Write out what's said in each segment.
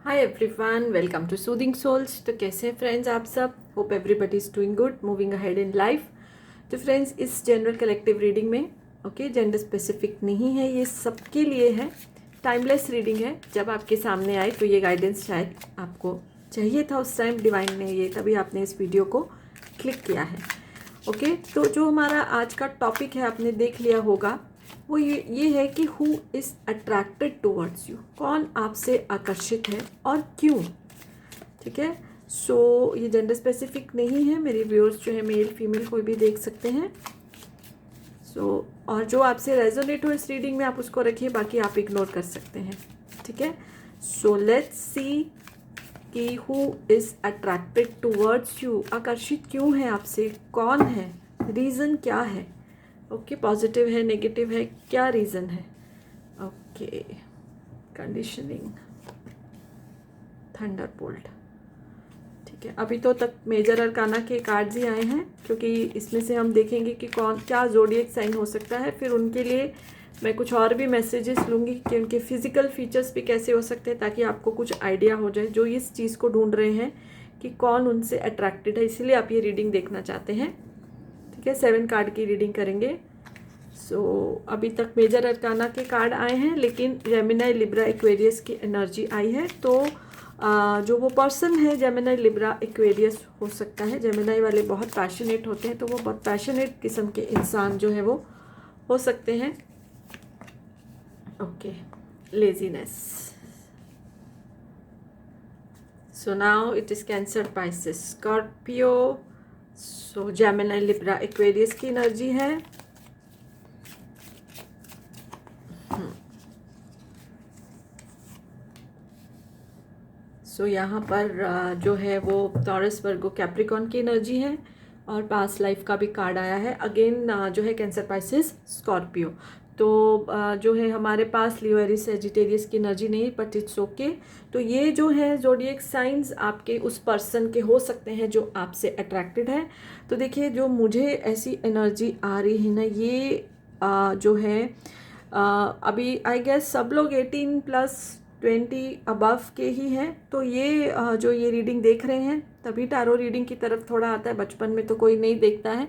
Hi everyone, welcome to soothing souls. तो कैसे हैं फ्रेंड्स आप सब? Hope everybody is doing good, moving ahead in life. तो फ्रेंड्स, इस जनरल कलेक्टिव रीडिंग में जेंडर स्पेसिफिक नहीं है, ये सबके लिए है, टाइमलेस रीडिंग है। जब आपके सामने आए तो ये गाइडेंस शायद आपको चाहिए था उस टाइम, डिवाइन ने ये, तभी आपने इस वीडियो को क्लिक किया है। तो जो हमारा आज का टॉपिक है आपने देख लिया होगा, वो ये है कि who is attracted towards you, कौन आपसे आकर्षित है और क्यों। ठीक है, सो ये जेंडर स्पेसिफिक नहीं है, मेरे व्यूअर्स जो है मेल फीमेल कोई भी देख सकते हैं। और जो आपसे रेजोनेट हो इस रीडिंग में आप उसको रखिए, बाकी आप इग्नोर कर सकते हैं। ठीक है, सो लेट्स सी कि who is attracted towards you, आकर्षित क्यों है आपसे, कौन है, रीज़न क्या है। पॉजिटिव है, नेगेटिव है, क्या रीज़न है। Conditioning, Thunderbolt. ठीक है, अभी तो तक मेजर अरकाना के कार्ड्स ही आए हैं, क्योंकि इसमें से हम देखेंगे कि कौन क्या ज़ोडिएक साइन हो सकता है। फिर उनके लिए मैं कुछ और भी मैसेजेस लूँगी कि उनके फिजिकल फीचर्स भी कैसे हो सकते हैं, ताकि आपको कुछ आइडिया हो जाए, जो इस चीज़ को ढूंढ रहे हैं कि कौन उनसे अट्रैक्टेड है, इसीलिए आप ये रीडिंग देखना चाहते हैं। ठीक है, 7 कार्ड की रीडिंग करेंगे। अभी तक मेजर अरकाना के कार्ड आए हैं, लेकिन जेमिनी लिब्रा एक्वेरियस की एनर्जी आई है। तो जो वो पर्सन है जेमिनी लिब्रा एक्वेरियस हो सकता है। जेमिनी वाले बहुत पैशनेट होते हैं, तो वो बहुत पैशनेट किस्म के इंसान जो है वो हो सकते हैं। Laziness. So now it is cancer, Pisces, Scorpio. So Gemini Libra Aquarius की एनर्जी है। यहाँ पर जो है वो टॉरस, वर्गो, कैप्रिकॉन की एनर्जी है। और पास्ट लाइफ का भी कार्ड आया है अगेन, जो है कैंसर, पाइसेस, स्कॉर्पियो। तो जो है हमारे पास लियो, एरिस, सेजिटेरियस की एनर्जी नहीं, बट इट्स ओके। तो ये जो है ज़ोडिएक साइंस आपके उस पर्सन के हो सकते हैं जो आपसे अट्रैक्टेड है। तो देखिए, जो मुझे ऐसी एनर्जी आ रही है ना, ये जो है अभी आई गेस सब लोग 18+20 अबव के ही हैं। तो ये जो ये रीडिंग देख रहे हैं, तभी टैरो रीडिंग की तरफ थोड़ा आता है, बचपन में तो कोई नहीं देखता है।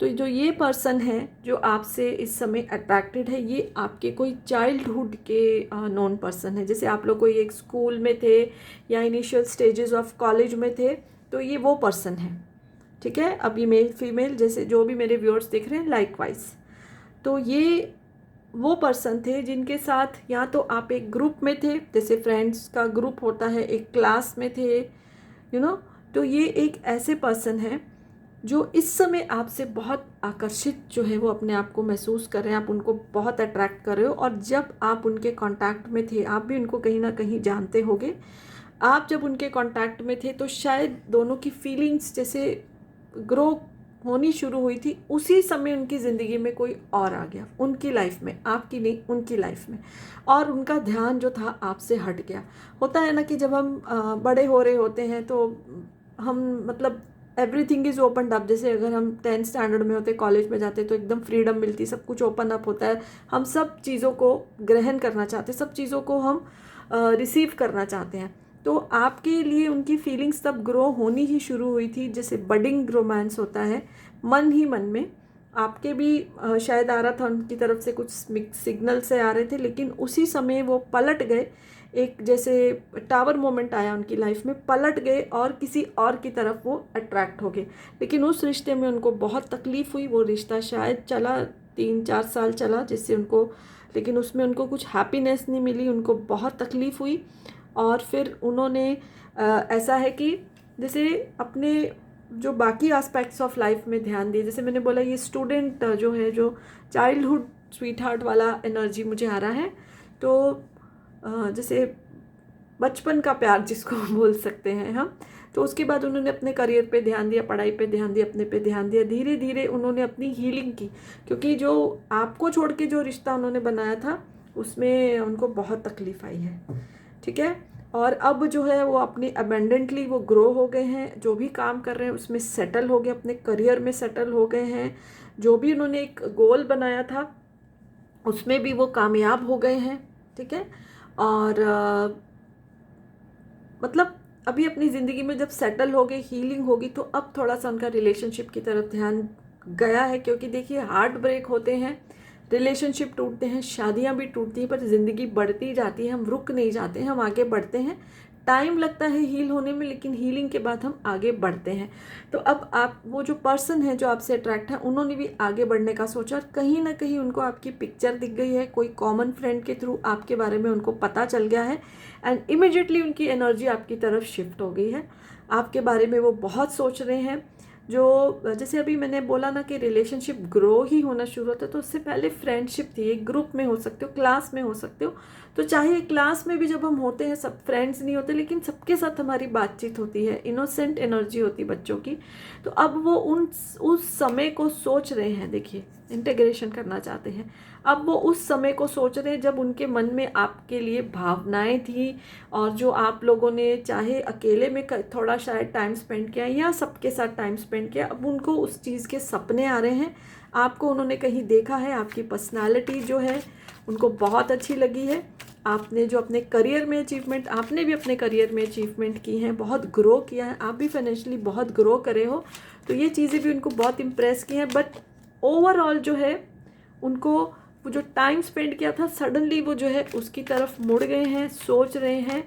तो जो ये पर्सन है जो आपसे इस समय अट्रैक्टेड है, ये आपके कोई चाइल्डहुड के नॉन पर्सन है। जैसे आप लोग कोई एक स्कूल में थे या इनिशियल स्टेजेस ऑफ कॉलेज में थे, तो ये वो पर्सन है। ठीक है, अब ये मेल फीमेल जैसे जो भी मेरे व्यूअर्स देख रहे हैं, लाइकवाइज, तो ये वो पर्सन थे जिनके साथ या तो आप एक ग्रुप में थे, जैसे फ्रेंड्स का ग्रुप होता है, एक क्लास में थे, तो ये एक ऐसे पर्सन है जो इस समय आपसे बहुत आकर्षित जो है वो अपने आप को महसूस कर रहे हैं, आप उनको बहुत अट्रैक्ट कर रहे हो। और जब आप उनके कांटेक्ट में थे, आप भी उनको कहीं ना कहीं जानते होगे, आप जब उनके कांटेक्ट में थे तो शायद दोनों की फीलिंग्स जैसे ग्रो होनी शुरू हुई थी, उसी समय उनकी ज़िंदगी में कोई और आ गया, उनकी लाइफ में, आपकी नहीं, उनकी लाइफ में, और उनका ध्यान जो था आपसे हट गया। होता है ना कि जब हम बड़े हो रहे होते हैं तो हम मतलब एवरीथिंग इज़ ओपन अप। जैसे अगर हम 10th स्टैंडर्ड में होते, कॉलेज में जाते, तो एकदम फ्रीडम मिलती, सब कुछ ओपन अप होता है, हम सब चीज़ों को ग्रहण करना चाहते हैं, सब चीज़ों को हम रिसीव करना चाहते हैं। तो आपके लिए उनकी फीलिंग्स तब ग्रो होनी ही शुरू हुई थी, जैसे बडिंग रोमांस होता है मन ही मन में। आपके भी शायद आ रहा था, उनकी तरफ से कुछ सिग्नल से आ रहे थे, लेकिन उसी समय वो पलट गए। एक जैसे टावर मोमेंट आया उनकी लाइफ में, पलट गए और किसी और की तरफ वो अट्रैक्ट हो गए। लेकिन उस रिश्ते में उनको बहुत तकलीफ़ हुई। वो रिश्ता शायद चला 3-4 साल चला, जिससे उनको, लेकिन उसमें उनको कुछ हैप्पीनेस नहीं मिली, उनको बहुत तकलीफ़ हुई। और फिर उन्होंने ऐसा है कि जैसे अपने जो बाकी एस्पेक्ट्स ऑफ लाइफ में ध्यान दिए। जैसे मैंने बोला, ये स्टूडेंट जो है, जो चाइल्डहुड स्वीट हार्ट वाला एनर्जी मुझे आ रहा है। तो जैसे बचपन का प्यार जिसको बोल सकते हैं हम। तो उसके बाद उन्होंने अपने करियर पे ध्यान दिया, पढ़ाई पे ध्यान दिया, अपने पे ध्यान दिया, धीरे धीरे उन्होंने अपनी हीलिंग की, क्योंकि जो आपको छोड़ के जो रिश्ता उन्होंने बनाया था उसमें उनको बहुत तकलीफ़ आई है। ठीक है, और अब जो है वो अपनी अबेंडेंटली वो ग्रो हो गए हैं, जो भी काम कर रहे हैं उसमें सेटल हो गए, अपने करियर में सेटल हो गए हैं। जो भी उन्होंने एक गोल बनाया था उसमें भी वो कामयाब हो गए हैं। ठीक है, और मतलब अभी अपनी ज़िंदगी में जब सेटल हो गए, हीलिंग होगी, तो अब थोड़ा सा उनका रिलेशनशिप की तरफ ध्यान गया है। क्योंकि देखिए हार्ट ब्रेक होते हैं, रिलेशनशिप टूटते हैं, शादियां भी टूटती हैं, पर ज़िंदगी बढ़ती जाती है, हम रुक नहीं जाते हैं, हम आगे बढ़ते हैं। टाइम लगता है हील होने में, लेकिन हीलिंग के बाद हम आगे बढ़ते हैं। तो अब आप, वो जो पर्सन है जो आपसे अट्रैक्ट है, उन्होंने भी आगे बढ़ने का सोचा, और कहीं ना कहीं उनको आपकी पिक्चर दिख गई है, कोई कॉमन फ्रेंड के थ्रू आपके बारे में उनको पता चल गया है, एंड इमिजिएटली उनकी एनर्जी आपकी तरफ शिफ्ट हो गई है। आपके बारे में वो बहुत सोच रहे हैं। जो जैसे अभी मैंने बोला ना कि रिलेशनशिप ग्रो ही होना शुरू होता है, तो उससे पहले फ्रेंडशिप थी। एक ग्रुप में हो सकते हो, क्लास में हो सकते हो। तो चाहे क्लास में भी जब हम होते हैं, सब फ्रेंड्स नहीं होते, लेकिन सबके साथ हमारी बातचीत होती है, इनोसेंट एनर्जी होती है बच्चों की। तो अब वो उस समय को सोच रहे हैं, देखिए इंटीग्रेशन करना चाहते हैं। अब वो उस समय को सोच रहे हैं जब उनके मन में आपके लिए भावनाएं थी, और जो आप लोगों ने चाहे अकेले में थोड़ा शायद टाइम स्पेंड किया या सबके साथ टाइम स्पेंड किया, अब उनको उस चीज़ के सपने आ रहे हैं। आपको उन्होंने कहीं देखा है, आपकी पर्सनालिटी जो है उनको बहुत अच्छी लगी है। आपने जो अपने करियर में अचीवमेंट, आपने भी अपने करियर में अचीवमेंट की हैं, बहुत ग्रो किया है, आप भी फाइनेंशियली बहुत ग्रो करे हो, तो ये चीज़ें भी उनको बहुत इम्प्रेस की हैं। बट ओवरऑल जो है उनको वो जो टाइम स्पेंड किया था, सडनली वो जो है उसकी तरफ मुड़ गए हैं, सोच रहे हैं,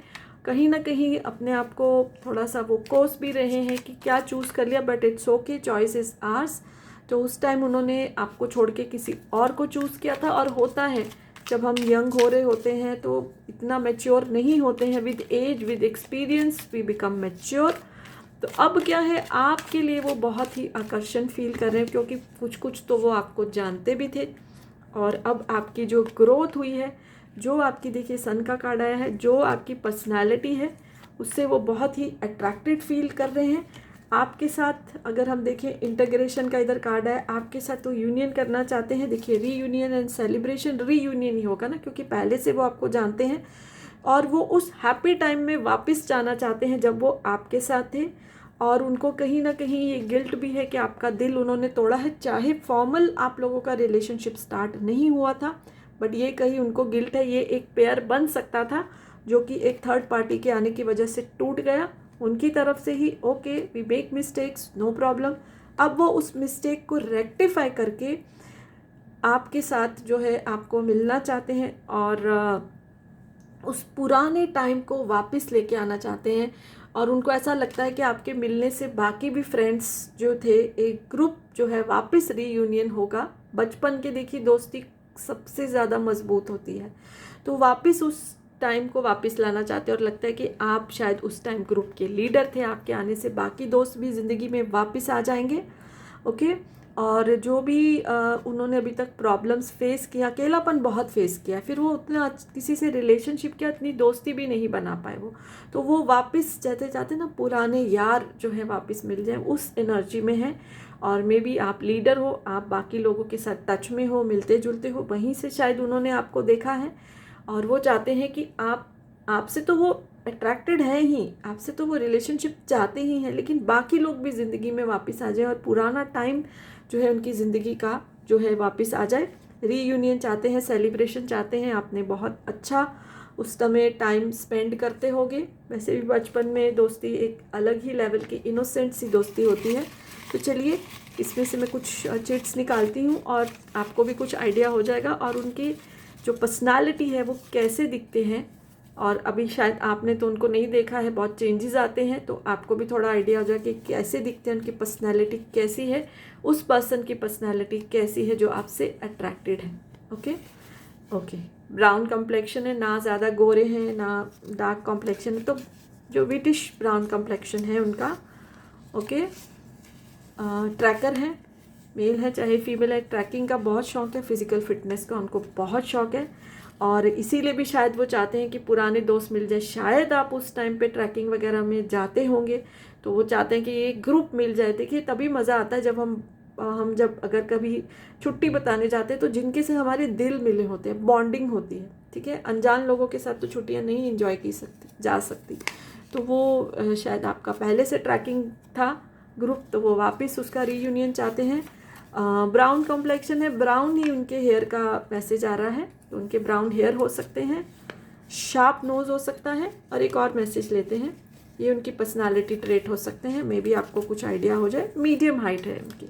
कहीं ना कहीं अपने आप को थोड़ा सा वो कोस भी रहे हैं कि क्या चूज़ कर लिया, but it's okay, choice is ours. तो उस टाइम उन्होंने आपको छोड़ के किसी और को चूज़ किया था। और होता है जब हम यंग हो रहे होते हैं तो इतना मैच्योर नहीं होते हैं, with age with experience we become mature. तो अब क्या है, आपके लिए वो बहुत ही आकर्षण फील कर रहे हैं, क्योंकि कुछ कुछ तो वो आपको जानते भी थे। और अब आपकी जो ग्रोथ हुई है, जो आपकी देखिए सन का कार्ड आया है, जो आपकी पर्सनालिटी है, उससे वो बहुत ही अट्रैक्टेड फील कर रहे हैं आपके साथ। अगर हम देखें इंटीग्रेशन का इधर कार्ड है, आपके साथ तो यूनियन करना चाहते हैं। देखिए रीयूनियन एंड सेलिब्रेशन, रीयूनियन ही होगा ना, क्योंकि पहले से वो आपको जानते हैं, और वो उस हैप्पी टाइम में वापस जाना चाहते हैं जब वो आपके साथ थे। और उनको कहीं ना कहीं ये गिल्ट भी है कि आपका दिल उन्होंने तोड़ा है। चाहे फॉर्मल आप लोगों का रिलेशनशिप स्टार्ट नहीं हुआ था, बट ये कहीं उनको गिल्ट है। ये एक पेयर बन सकता था जो कि एक थर्ड पार्टी के आने की वजह से टूट गया, उनकी तरफ से ही। Okay, we make mistakes, no problem. अब वो उस मिस्टेक को रेक्टिफाई करके आपके साथ जो है आपको मिलना चाहते हैं, और उस पुराने टाइम को वापस लेके आना चाहते हैं। और उनको ऐसा लगता है कि आपके मिलने से बाकी भी फ्रेंड्स जो थे, एक ग्रुप जो है वापस रीयूनियन होगा। बचपन के देखिए दोस्ती सबसे ज़्यादा मजबूत होती है, तो वापस उस टाइम को वापस लाना चाहते हैं। और लगता है कि आप शायद उस टाइम ग्रुप के लीडर थे, आपके आने से बाकी दोस्त भी ज़िंदगी में वापस आ जाएंगे। ओके। और जो भी उन्होंने अभी तक प्रॉब्लम्स फेस किया, अकेलापन बहुत फेस किया, फिर वो उतना किसी से रिलेशनशिप किया, इतनी दोस्ती भी नहीं बना पाए वो, तो वो वापस चाहते चाहते ना पुराने यार जो है वापस मिल जाए, उस एनर्जी में है। और मे बी आप लीडर हो, आप बाकी लोगों के साथ टच में हो, मिलते जुलते हो, वहीं से शायद उन्होंने आपको देखा है। और वो चाहते हैं कि आपसे तो वो अट्रैक्टेड है ही, आपसे तो वो रिलेशनशिप चाहते ही हैं, लेकिन बाकी लोग भी ज़िंदगी में वापस आ जाए और पुराना टाइम जो है उनकी ज़िंदगी का जो है वापस आ जाए। रीयूनियन चाहते हैं, सेलिब्रेशन चाहते हैं। आपने बहुत अच्छा उस समय टाइम स्पेंड करते होगे। वैसे भी बचपन में दोस्ती एक अलग ही लेवल की इनोसेंट सी दोस्ती होती है। तो चलिए इसमें से मैं कुछ चिट्स निकालती हूँ और आपको भी कुछ आइडिया हो जाएगा, और उनकी जो पर्सनालिटी है वो कैसे दिखते हैं। और अभी शायद आपने तो उनको नहीं देखा है, बहुत चेंजेस आते हैं, तो आपको भी थोड़ा आइडिया हो जाए कि कैसे दिखते हैं, उनकी पर्सनालिटी कैसी है, उस पर्सन की पर्सनालिटी कैसी है जो आपसे अट्रैक्टेड है। Okay okay. ब्राउन कम्प्लेक्शन है, ना ज़्यादा गोरे हैं ना डार्क कॉम्प्लेक्शन है, तो जो ब्रिटिश ब्राउन कम्प्लेक्शन है उनका। ओके। ट्रैकर है, मेल है चाहे फीमेल है, ट्रैकिंग का बहुत शौक है, फिजिकल फिटनेस का उनको बहुत शौक है, और इसीलिए भी शायद वो चाहते हैं कि पुराने दोस्त मिल जाए। शायद आप उस टाइम पे ट्रैकिंग वगैरह में जाते होंगे, तो वो चाहते हैं कि ये ग्रुप मिल जाए। देखिए तभी मज़ा आता है जब हम जब अगर कभी छुट्टी बताने जाते हैं तो जिनके से हमारे दिल मिले होते हैं, बॉन्डिंग होती है। ठीक है, अनजान लोगों के साथ तो छुट्टियाँ नहीं इंजॉय की जा सकती। तो वो शायद आपका पहले से ट्रैकिंग था ग्रुप, तो वो वापस उसका रीयूनियन चाहते हैं। ब्राउन कॉम्प्लेक्शन है, ब्राउन ही उनके हेयर का मैसेज आ रहा है, तो उनके ब्राउन हेयर हो सकते हैं, शार्प नोज़ हो सकता है। और एक और मैसेज लेते हैं, ये उनकी पर्सनालिटी ट्रेट हो सकते हैं, मे बी आपको कुछ आइडिया हो जाए। मीडियम हाइट है उनकी,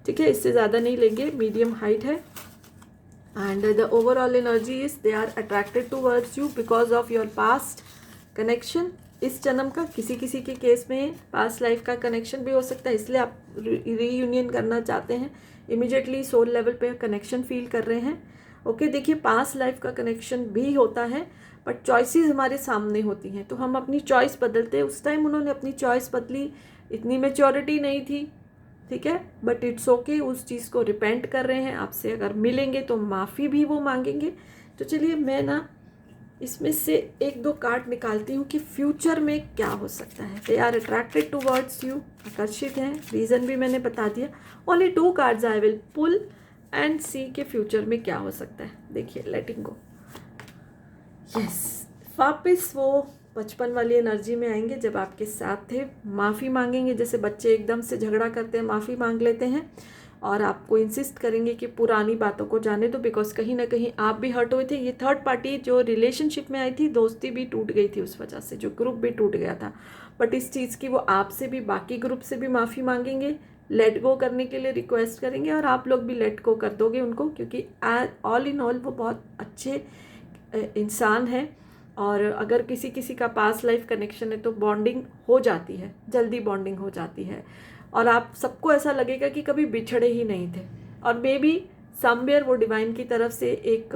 ठीक है, इससे ज़्यादा नहीं लेंगे, मीडियम हाइट है। And the overall energy is they are attracted towards you because of your past connection. इस जन्म का किसी किसी के केस में पास्ट लाइफ का कनेक्शन भी हो सकता है, इसलिए आप रीयूनियन करना चाहते हैं, इमिजिएटली सोल लेवल पे कनेक्शन फील कर रहे हैं। ओके, देखिए पास्ट लाइफ का कनेक्शन भी होता है, बट चॉइसेस हमारे सामने होती हैं, तो हम अपनी चॉइस बदलते हैं। उस टाइम उन्होंने अपनी चॉइस बदली, इतनी मैच्योरिटी नहीं थी, ठीक है, बट इट्स ओके, उस चीज़ को रिपेंट कर रहे हैं। आपसे अगर मिलेंगे तो माफ़ी भी वो मांगेंगे। तो चलिए मैं ना इसमें से एक दो कार्ड निकालती हूँ कि फ्यूचर में क्या हो सकता है। They are attracted towards you, आकर्षित हैं, रीज़न भी मैंने बता दिया। Only 2 cards I will pull and see के फ्यूचर में क्या हो सकता है। देखिए, लेटिंग गो, यस, वापस वो बचपन वाली एनर्जी में आएंगे जब आपके साथ थे। माफ़ी मांगेंगे, जैसे बच्चे एकदम से झगड़ा करते हैं, माफ़ी मांग लेते हैं, और आपको इंसिस्ट करेंगे कि पुरानी बातों को जाने दो, बिकॉज कहीं ना कहीं आप भी हर्ट हुए थे। ये थर्ड पार्टी जो रिलेशनशिप में आई थी, दोस्ती भी टूट गई थी उस वजह से, जो ग्रुप भी टूट गया था, बट इस चीज़ की वो आपसे भी, बाकी ग्रुप से भी माफ़ी मांगेंगे, लेट गो करने के लिए रिक्वेस्ट करेंगे, और आप लोग भी लेट गो कर दोगे उनको, क्योंकि ऑल इन ऑल वो बहुत अच्छे इंसान हैं। और अगर किसी किसी का पास्ट लाइफ कनेक्शन है तो बॉन्डिंग हो जाती है, जल्दी बॉन्डिंग हो जाती है, और आप सबको ऐसा लगेगा कि कभी बिछड़े ही नहीं थे। और मे बी समवेयर वो डिवाइन की तरफ से एक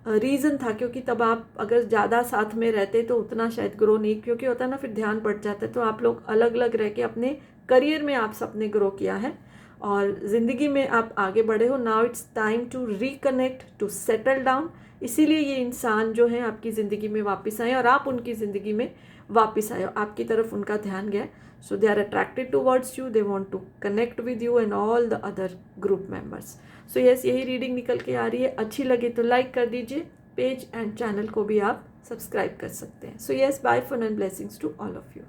रीज़न था, क्योंकि तब आप अगर ज़्यादा साथ में रहते तो उतना शायद ग्रो नहीं, क्योंकि होता है ना, फिर ध्यान पड़ जाता है। तो आप लोग अलग अलग रह के अपने करियर में आप सबने ग्रो किया है, और ज़िंदगी में आप आगे बढ़े हो। Now it's time to reconnect, to settle down. इसीलिए ये इंसान जो है आपकी ज़िंदगी में वापस आए, और आप उनकी ज़िंदगी में वापस आए, आपकी तरफ उनका ध्यान गया। So they are attracted towards you, they want to connect with you and all the other group members. So yes, यही रीडिंग निकल के आ रही है। अच्छी लगे तो लाइक कर दीजिए, पेज एंड चैनल को भी आप सब्सक्राइब कर सकते हैं। So yes, bye for and blessings to all of you.